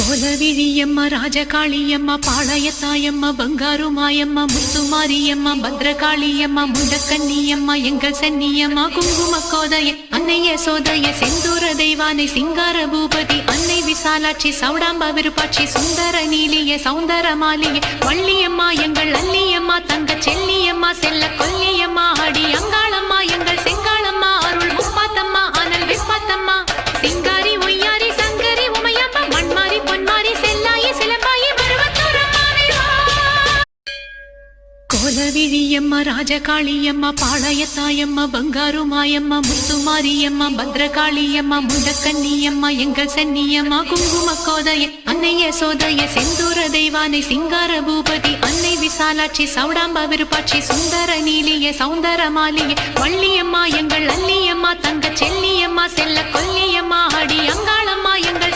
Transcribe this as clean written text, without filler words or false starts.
கோலவிழியம்மா ராஜகாளியம்மா பாளையத்தாயம்மா பங்காரு மாயம்மா முத்துமாரியம்மா பத்ரகாளியம்மா முண்டக்கன்னியம்மா எங்கள் சென்னியம்மா குங்கும கோதைய அன்னைய சோதைய செந்தூர தெய்வானை சிங்கார பூபதி அன்னை விசாலாட்சி சௌடாம்பா விருப்பாட்சி சுந்தர நீலிய சௌந்தர மாலிய வள்ளியம்மா எங்கள் அல்லியம்மா தங்க செல்லியம்மா செல்ல கொல்லியம்மா அடி அங்காளம்மா எங்கள் செங்காளம்மா அருள் முப்பாத்தம்மா அனல் விப்பாத்தம்மா சிங்காரி ஒய்யாரி சங்கரி உமையம்மா மண்மாரி பொன்மாரி செல்லாயி சிலம்பாயி கோலவிழியம்மா ராஜகாளியம்மா பாளையத்தாயம்மா பங்காரு மாயம்மா முத்துமாரியம்மா பத்ரகாளியம்மா முண்டக்கன்னியம்மா எங்கள் சென்னியம்மா குங்கும கோதைய அன்னைய சோதைய செந்தூர தெய்வானை சிங்கார பூபதி அன்னை விசாலாட்சி சௌடாம்பா விருப்பாட்சி சுந்தர நீலிய சௌந்தர மாலிய வள்ளியம்மா எங்கள் அல்லியம்மா தங்க செல்லியம்மா செல்ல கொல்லியம்மா அடி அங்காளம்மா எங்கள்